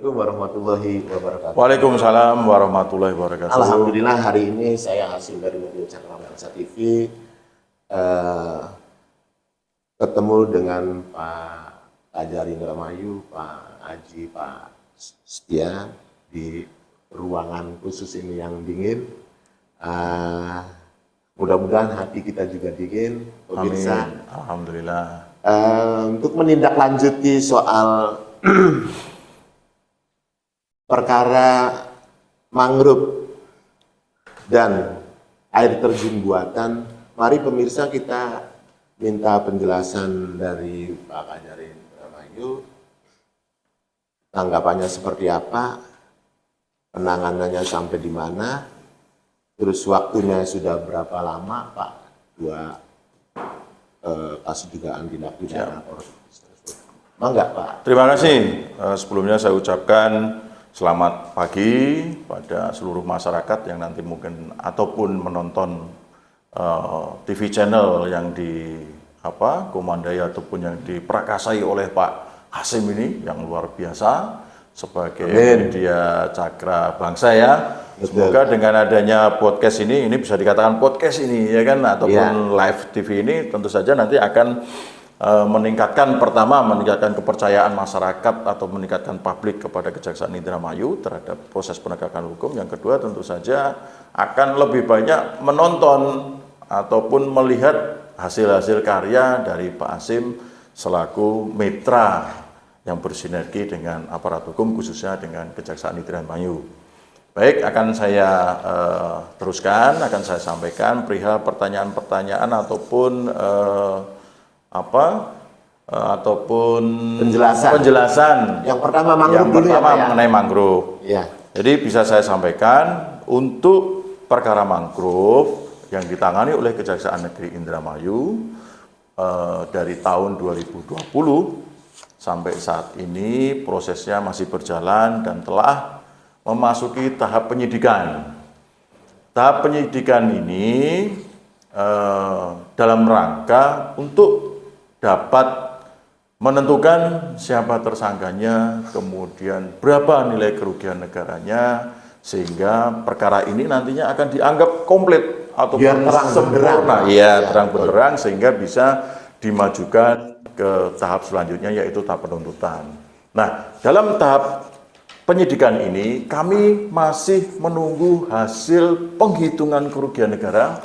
Assalamualaikum warahmatullahi wabarakatuh. Waalaikumsalam warahmatullahi wabarakatuh. Alhamdulillah hari ini saya hasil dari media Cakrawala TV ketemu dengan Pak Fajar Indramayu, Pak Haji, Pak Setia di ruangan khusus ini yang dingin. Mudah-mudahan hati kita juga dingin, pemirsa. Amin. Alhamdulillah. Untuk menindaklanjuti soal perkara mangrove dan air terjun buatan, mari pemirsa kita minta penjelasan dari Pak Fajar Indramayu. Tanggapannya seperti apa, penanganannya sampai di mana, terus waktunya sudah berapa lama Pak? Kasus dugaan tindak pidana korupsi tersebut. Mangga Pak. Terima kasih. Sebelumnya saya ucapkan selamat pagi pada seluruh masyarakat yang nanti mungkin ataupun menonton TV channel yang komandai ataupun yang diprakasai oleh Pak Hasim ini yang luar biasa sebagai media cakra bangsa ya. Semoga dengan adanya podcast ini bisa dikatakan podcast ini ya kan ataupun live TV ini tentu saja nanti akan meningkatkan kepercayaan masyarakat atau meningkatkan publik kepada Kejaksaan Indramayu terhadap proses penegakan hukum. Yang kedua tentu saja akan lebih banyak menonton ataupun melihat hasil-hasil karya dari Pak Hasim selaku mitra yang bersinergi dengan aparat hukum khususnya dengan Kejaksaan Indramayu. Baik, akan saya teruskan, akan saya sampaikan perihal pertanyaan-pertanyaan ataupun penjelasan. Yang pertama mangrove mengenai mangrove. Ya. Jadi bisa saya sampaikan untuk perkara mangrove yang ditangani oleh Kejaksaan Negeri Indramayu dari tahun 2020 sampai saat ini prosesnya masih berjalan dan telah memasuki tahap penyidikan. Tahap penyidikan ini dalam rangka untuk dapat menentukan siapa tersangkanya, kemudian berapa nilai kerugian negaranya, sehingga perkara ini nantinya akan dianggap komplit atau sempurna, terang benderang sehingga bisa dimajukan ke tahap selanjutnya yaitu tahap penuntutan. Nah, dalam tahap penyidikan ini kami masih menunggu hasil penghitungan kerugian negara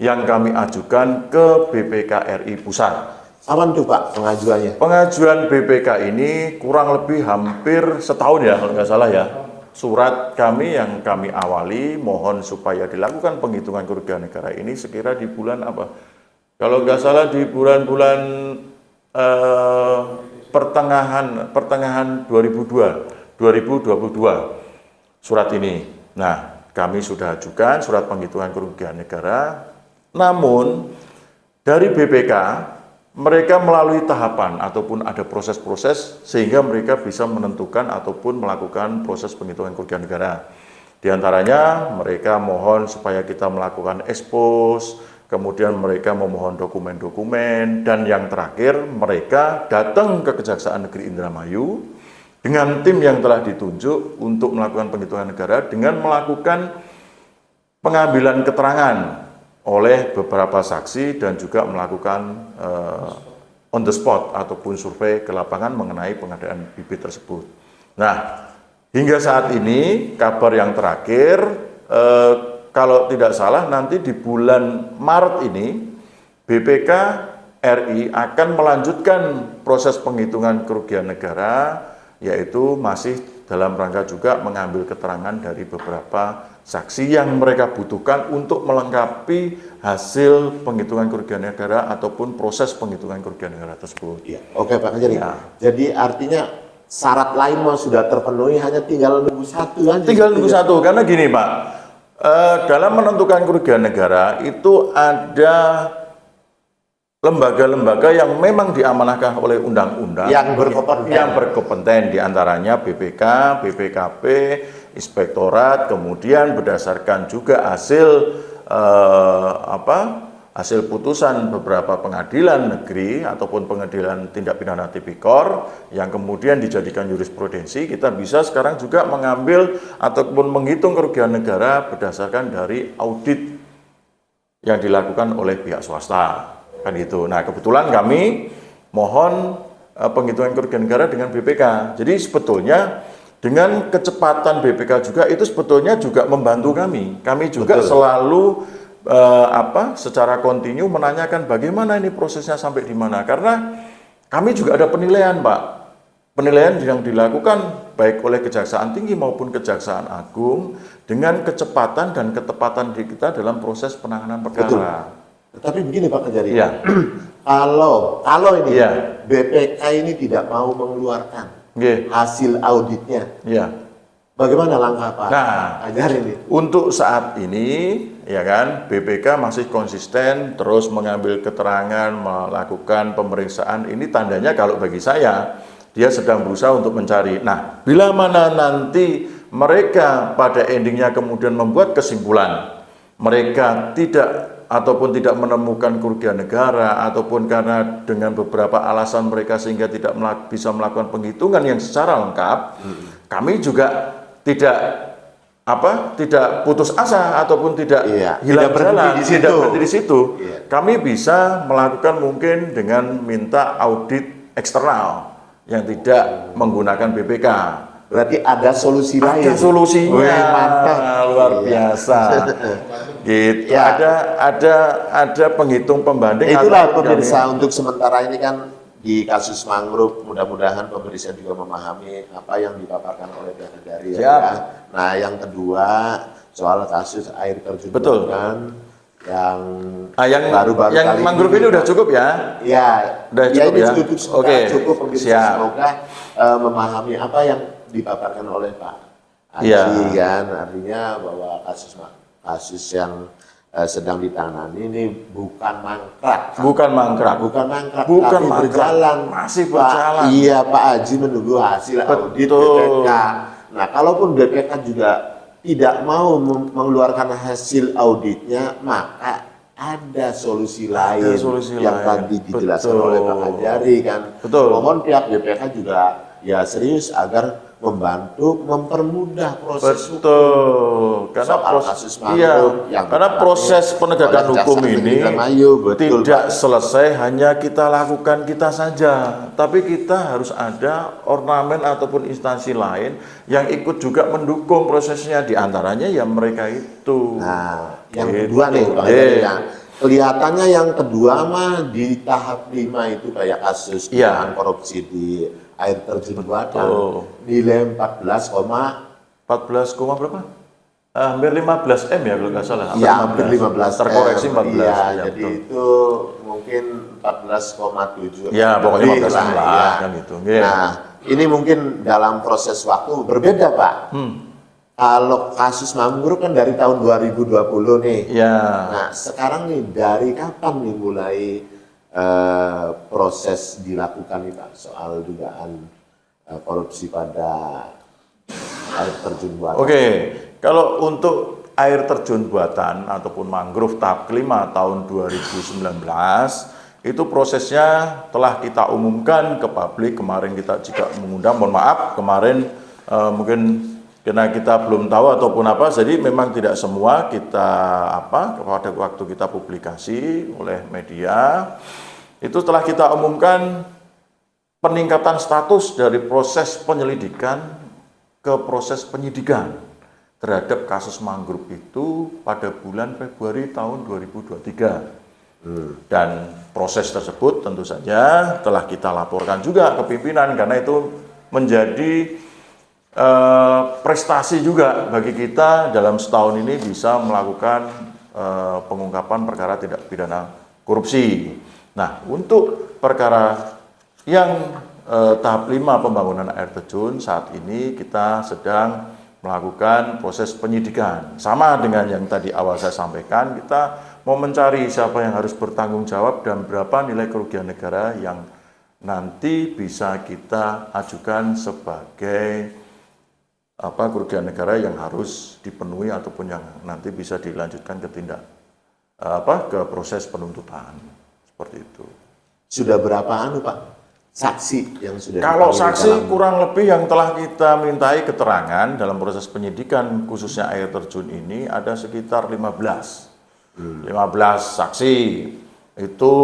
yang kami ajukan ke BPK RI Pusat. Kapan tuh Pak pengajuannya? Pengajuan BPK ini kurang lebih hampir setahun ya kalau nggak salah ya. Surat kami yang kami awali mohon supaya dilakukan penghitungan kerugian negara ini sekira di bulan apa? Kalau nggak salah di bulan-bulan pertengahan 2022 surat ini. Nah, kami sudah ajukan surat penghitungan kerugian negara. Namun dari BPK mereka melalui tahapan ataupun ada proses-proses sehingga mereka bisa menentukan ataupun melakukan proses penghitungan kerugian negara. Di antaranya mereka mohon supaya kita melakukan expose, kemudian mereka memohon dokumen-dokumen, dan yang terakhir mereka datang ke Kejaksaan Negeri Indramayu dengan tim yang telah ditunjuk untuk melakukan penghitungan negara dengan melakukan pengambilan keterangan oleh beberapa saksi dan juga melakukan on the spot ataupun survei ke lapangan mengenai pengadaan bibit tersebut. Nah, hingga saat ini kabar yang terakhir kalau tidak salah nanti di bulan Maret ini BPK RI akan melanjutkan proses penghitungan kerugian negara, yaitu masih dalam rangka juga mengambil keterangan dari beberapa saksi yang mereka butuhkan untuk melengkapi hasil penghitungan kerugian negara ataupun proses penghitungan kerugian negara tersebut. Ya. Oke Pak Fajar. Ya. Jadi artinya syarat lain sudah terpenuhi, hanya tinggal nunggu satu aja. Tinggal nunggu satu, karena gini Pak, dalam menentukan kerugian negara itu ada lembaga-lembaga yang memang diamanahkan oleh undang-undang yang berkompeten, diantaranya BPK, BPKP, Inspektorat, kemudian berdasarkan juga hasil hasil putusan beberapa pengadilan negeri ataupun pengadilan tindak pidana tipikor yang kemudian dijadikan jurisprudensi, kita bisa sekarang juga mengambil ataupun menghitung kerugian negara berdasarkan dari audit yang dilakukan oleh pihak swasta, kan gitu. Nah, kebetulan kami mohon penghitungan kerugian negara dengan BPK. Jadi sebetulnya dengan kecepatan BPK juga itu sebetulnya juga membantu kami. Kami juga selalu secara kontinu menanyakan bagaimana ini prosesnya sampai di mana. Karena kami juga ada penilaian, Pak. Penilaian yang dilakukan baik oleh Kejaksaan Tinggi maupun Kejaksaan Agung dengan kecepatan dan ketepatan kita dalam proses penanganan perkara. Tetapi begini Pak Kejari, Iya. kalau ini Iya. BPK ini tidak mau mengeluarkan Nggih. hasil auditnya, Iya. bagaimana langkah Pak Nah, Kejari ini? Untuk saat ini, ya kan, BPK masih konsisten terus mengambil keterangan, melakukan pemeriksaan. Ini tandanya kalau bagi saya, dia sedang berusaha untuk mencari. Nah, bila mana nanti mereka pada endingnya kemudian membuat kesimpulan, mereka tidak ataupun tidak menemukan kerugian negara, ataupun karena dengan beberapa alasan mereka sehingga tidak bisa melakukan penghitungan yang secara lengkap, kami juga tidak putus asa ataupun tidak hilang jalan, tidak berhenti di situ. Kami bisa melakukan mungkin dengan minta audit eksternal yang tidak menggunakan BPK. Berarti ada solusi lain. Ada solusinya. Wih, mantap. Luar biasa. Gitu. Ya. Ada penghitung pembanding. Itulah ataupun pemirsa untuk sementara ini kan di kasus mangrove, mudah-mudahan pemirsa juga memahami apa yang dipaparkan oleh Pak Kejari. Ya. Nah, yang kedua soal kasus air terjun buatan yang baru-baru yang kali mangrove ini udah cukup ya? Ya, udah cukup ini ya? Oke. Cukup pemirsa. Siap. Semoga memahami apa yang dipaparkan oleh Pak Haji kan, artinya bahwa kasus yang sedang ditangani ini bukan mangkrak. Bukan mangkrak. Tapi berjalan. Masih berjalan. Iya, Pak Haji menunggu hasil audit BPK. Nah, kalaupun BPK juga tidak mau mengeluarkan hasil auditnya, maka ada solusi lain yang tadi dijelaskan oleh Pak Kejari kan. Mohon pihak BPK juga ya serius agar membantu mempermudah proses hukum. Karena proses penegakan hukum ini tidak selesai hanya kita lakukan kita saja, tapi kita harus ada ornamen ataupun instansi lain yang ikut juga mendukung prosesnya, diantaranya ya mereka itu. Nah, yang kedua nih Pak Kejari, kelihatannya yang kedua mah di tahap 5 itu kayak kasus korupsi di air terjun buatan, nilai 14, berapa? Hampir 15 M ya kalau nggak salah. Iya, hampir 15 terkoreksi 14. Iya, jadi itu mungkin 14,7. Ya, pokoknya 15 M lah kan itu. Nah, ini mungkin dalam proses waktu berbeda Pak. Kalau kasus mangrove kan dari tahun 2020 nih. Nah, sekarang nih dari kapan nih mulai proses dilakukan nih Pak soal dugaan korupsi pada air terjun buatan? Kalau untuk air terjun buatan ataupun mangrove tahap kelima tahun 2019 itu prosesnya telah kita umumkan ke publik kemarin. Kita juga mengundang, mohon maaf kemarin mungkin karena kita belum tahu ataupun apa, jadi memang tidak semua kita pada waktu kita publikasi oleh media itu telah kita umumkan peningkatan status dari proses penyelidikan ke proses penyidikan terhadap kasus mangrove itu pada bulan Februari tahun 2023. Dan proses tersebut tentu saja telah kita laporkan juga ke pimpinan karena itu menjadi prestasi juga bagi kita dalam setahun ini bisa melakukan pengungkapan perkara tindak pidana korupsi. Nah, untuk perkara yang tahap 5 pembangunan air terjun saat ini kita sedang melakukan proses penyidikan. Sama dengan yang tadi awal saya sampaikan, kita mau mencari siapa yang harus bertanggung jawab dan berapa nilai kerugian negara yang nanti bisa kita ajukan sebagai kerugian negara yang harus dipenuhi ataupun yang nanti bisa dilanjutkan ke tindak ke proses penuntutan seperti itu. Sudah berapa Pak saksi yang sudah Kalau dipanggil saksi dalam- kurang lebih yang telah kita mintai keterangan dalam proses penyidikan khususnya air terjun ini ada sekitar 15. 15 saksi. Itu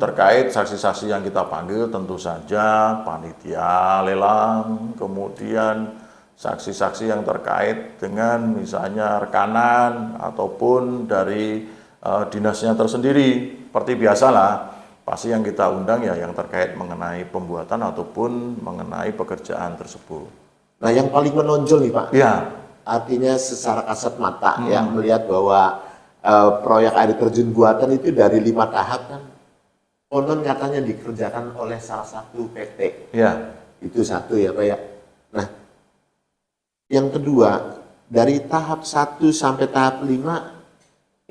terkait saksi-saksi yang kita panggil tentu saja panitia lelang, kemudian saksi-saksi yang terkait dengan misalnya rekanan ataupun dari dinasnya tersendiri. Seperti biasalah, pasti yang kita undang ya yang terkait mengenai pembuatan ataupun mengenai pekerjaan tersebut. Nah, yang paling menonjol nih Pak, Ya, artinya secara kasat mata ya melihat bahwa proyek air terjun buatan itu dari 5 tahap kan, konon katanya dikerjakan oleh salah satu PT. ya. Itu satu ya Pak ya. Nah, yang kedua, dari tahap 1 sampai tahap 5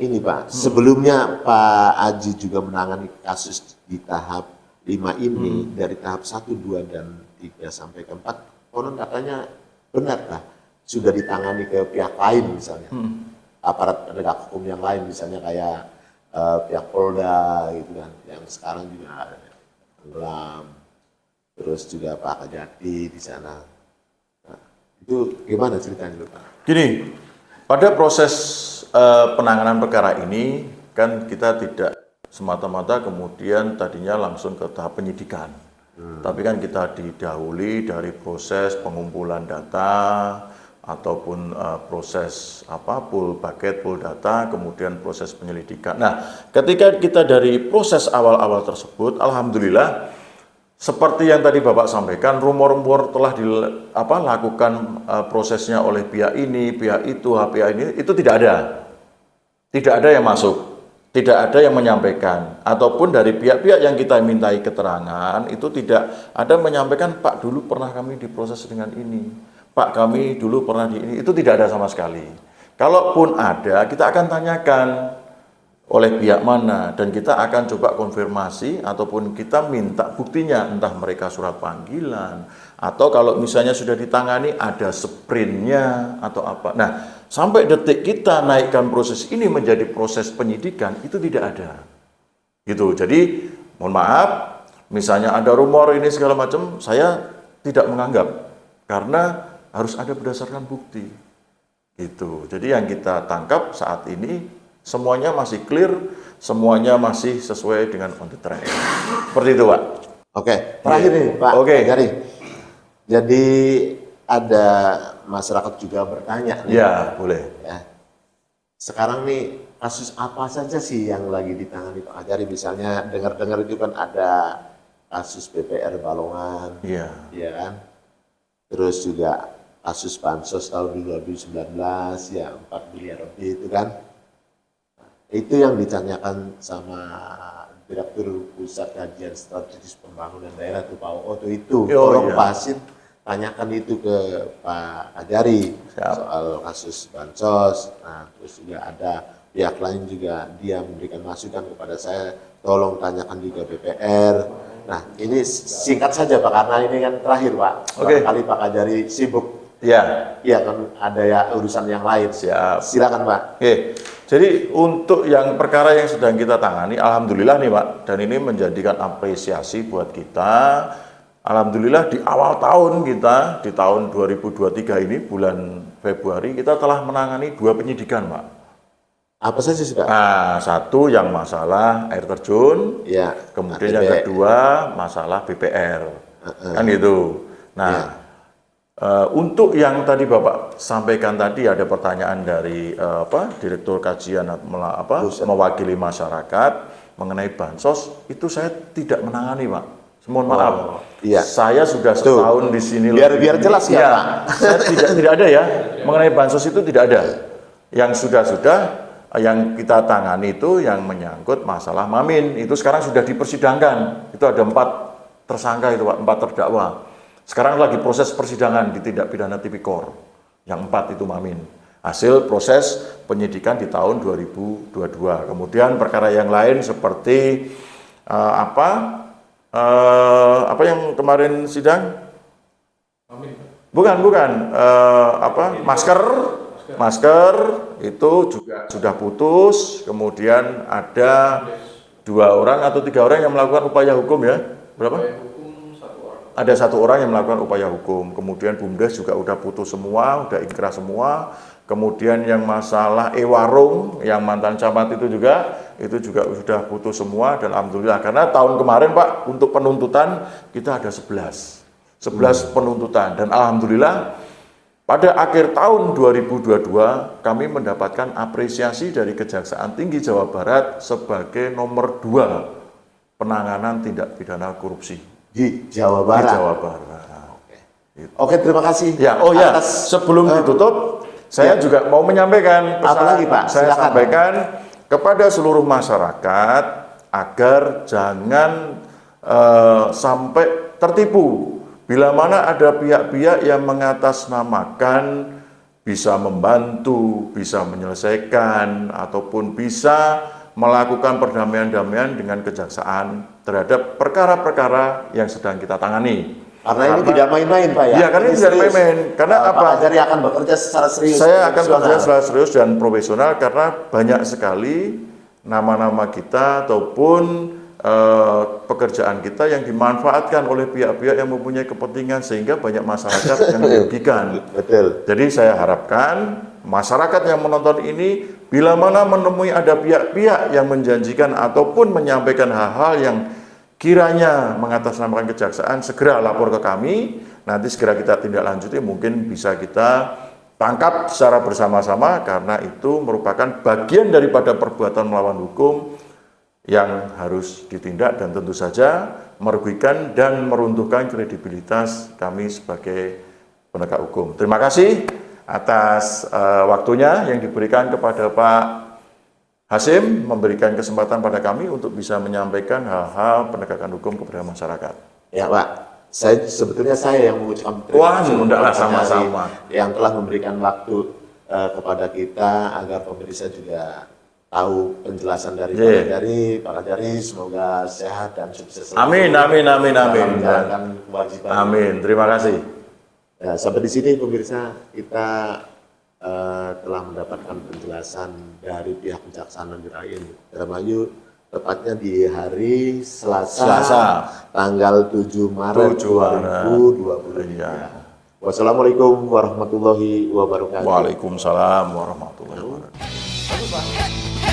ini Pak, sebelumnya Pak Aji juga menangani kasus di tahap 5 ini, dari tahap 1, 2, dan 3 sampai ke 4, konon katanya benar Pak, sudah ditangani ke pihak lain misalnya, aparat penegak hukum yang lain misalnya kayak pihak Polda gitu kan, yang sekarang juga ada tenggelam, terus juga Pak Kajati di sana. Nah, itu gimana ceritanya Pak? Gini, pada proses penanganan perkara ini kan kita tidak semata-mata kemudian tadinya langsung ke tahap penyidikan. Tapi kan kita didahului dari proses pengumpulan data ataupun proses pool bucket, pool data, kemudian proses penyelidikan. Nah, ketika kita dari proses awal-awal tersebut, alhamdulillah seperti yang tadi Bapak sampaikan, rumor-rumor telah dilakukan prosesnya oleh pihak ini, pihak itu, pihak ini, itu tidak ada. Tidak ada yang masuk, tidak ada yang menyampaikan. Ataupun dari pihak-pihak yang kita mintai keterangan, itu tidak ada menyampaikan, Pak dulu pernah kami diproses dengan ini, Pak kami dulu pernah di ini, itu tidak ada sama sekali. Kalaupun ada, kita akan tanyakan oleh pihak mana, dan kita akan coba konfirmasi ataupun kita minta buktinya, entah mereka surat panggilan atau kalau misalnya sudah ditangani ada sprintnya atau apa. Nah, sampai detik kita naikkan proses ini menjadi proses penyidikan itu tidak ada. Gitu. Jadi, mohon maaf, misalnya ada rumor ini segala macam, saya tidak menganggap karena harus ada berdasarkan bukti. Gitu. Jadi yang kita tangkap saat ini semuanya masih clear, semuanya masih sesuai dengan on the track. Seperti itu, Pak. Oke, terakhir nih Pak Jari. Jadi ada masyarakat juga bertanya nih. Ya, boleh. Ya. Sekarang nih kasus apa saja sih yang lagi ditangani Pak Jari? Misalnya dengar-dengar itu kan ada kasus BPR Balongan, Iya. ya kan? Terus juga kasus Bansos tahun 2019 ya 4 miliar lebih itu kan. Itu yang ditanyakan sama Direktur Pusat Kajian Strategis Pembangunan Daerah tuh Pak Oto itu. Tolong pasin tanyakan itu ke Pak Ajari soal kasus Bansos. Nah, terus juga ada pihak lain juga dia memberikan masukan kepada saya, tolong tanyakan juga BPR. Nah, ini singkat saja Pak, karena ini kan terakhir Pak. Barangkali Pak Ajari sibuk. Iya kan ada ya urusan yang lain. Siap. Silakan Pak. Oke. Jadi untuk yang perkara yang sedang kita tangani, alhamdulillah nih Pak, dan ini menjadikan apresiasi buat kita. Alhamdulillah di awal tahun kita, di tahun 2023 ini, bulan Februari, kita telah menangani 2 penyidikan Pak. Apa saja sih Pak? Nah, satu yang masalah air terjun, ya, kemudian yang kedua masalah BPR, kan gitu. Nah, untuk yang tadi Bapak sampaikan tadi ada pertanyaan dari Direktur Kajian mewakili masyarakat mengenai Bansos, itu saya tidak menangani Pak. Mohon maaf. Iya. Saya sudah setahun di sini. Biar jelas ya Pak. Saya tidak ada ya mengenai Bansos itu tidak ada. Yang sudah yang kita tangani itu yang menyangkut masalah Mamin, itu sekarang sudah dipersidangkan. Itu ada 4 tersangka itu Pak, 4 terdakwa. Sekarang lagi proses persidangan di tindak pidana tipikor. Yang 4 itu Mamin. Hasil proses penyidikan di tahun 2022. Kemudian perkara yang lain seperti apa yang kemarin sidang? Mamin. Bukan. Masker masker itu juga sudah putus. Kemudian ada 2 orang atau 3 orang yang melakukan upaya hukum ya. Berapa? Ada 1 orang yang melakukan upaya hukum. Kemudian BUMDes juga udah putus semua, udah ingkrah semua. Kemudian yang masalah e-warung yang mantan camat itu juga sudah putus semua, dan alhamdulillah karena tahun kemarin Pak untuk penuntutan kita ada 11 penuntutan, dan alhamdulillah pada akhir tahun 2022 kami mendapatkan apresiasi dari Kejaksaan Tinggi Jawa Barat sebagai nomor 2 penanganan tindak pidana korupsi di Jawa Barat. Di Jawa Barat. Oke, terima kasih. Ya, sebelum ditutup, saya juga mau menyampaikan pesan. Apa lagi, Pak? Saya Silakan. sampaikan kepada seluruh masyarakat agar jangan sampai tertipu. Bila mana ada pihak-pihak yang mengatasnamakan bisa membantu, bisa menyelesaikan, ataupun bisa melakukan perdamaian-damaian dengan kejaksaan terhadap perkara-perkara yang sedang kita tangani. Karena ini tidak main-main, Pak ya. Iya, karena ini tidak main-main. Karena Pak apa? Ajari akan bekerja secara serius. Saya akan bekerja secara serius dan profesional karena banyak sekali nama-nama kita ataupun pekerjaan kita yang dimanfaatkan oleh pihak-pihak yang mempunyai kepentingan sehingga banyak masyarakat yang dirugikan. Betul. Jadi saya harapkan masyarakat yang menonton ini bila mana menemui ada pihak-pihak yang menjanjikan ataupun menyampaikan hal-hal yang kiranya mengatasnamakan kejaksaan, segera lapor ke kami, nanti segera kita tindak lanjuti, mungkin bisa kita tangkap secara bersama-sama karena itu merupakan bagian daripada perbuatan melawan hukum yang harus ditindak dan tentu saja merugikan dan meruntuhkan kredibilitas kami sebagai penegak hukum. Terima kasih atas waktunya yang diberikan kepada Pak Hasyim, memberikan kesempatan pada kami untuk bisa menyampaikan hal-hal penegakan hukum kepada masyarakat. Ya Pak, sebetulnya saya yang mengucapkan Wah, sudahlah sama-sama. Yang telah memberikan waktu kepada kita agar pemirsa juga tahu penjelasan dari Pak Kajari, semoga sehat dan sukses selalu. Amin. Menjalankan kewajiban. Amin. Terima kasih. Ya, sampai di sini pemirsa kita telah mendapatkan penjelasan dari pihak Kejaksaan Negeri Indramayu, tepatnya di hari Selasa. Tanggal 7 Maret 2023. Iya. Wassalamualaikum warahmatullahi wabarakatuh. Waalaikumsalam warahmatullahi wabarakatuh. Bagus, Pak.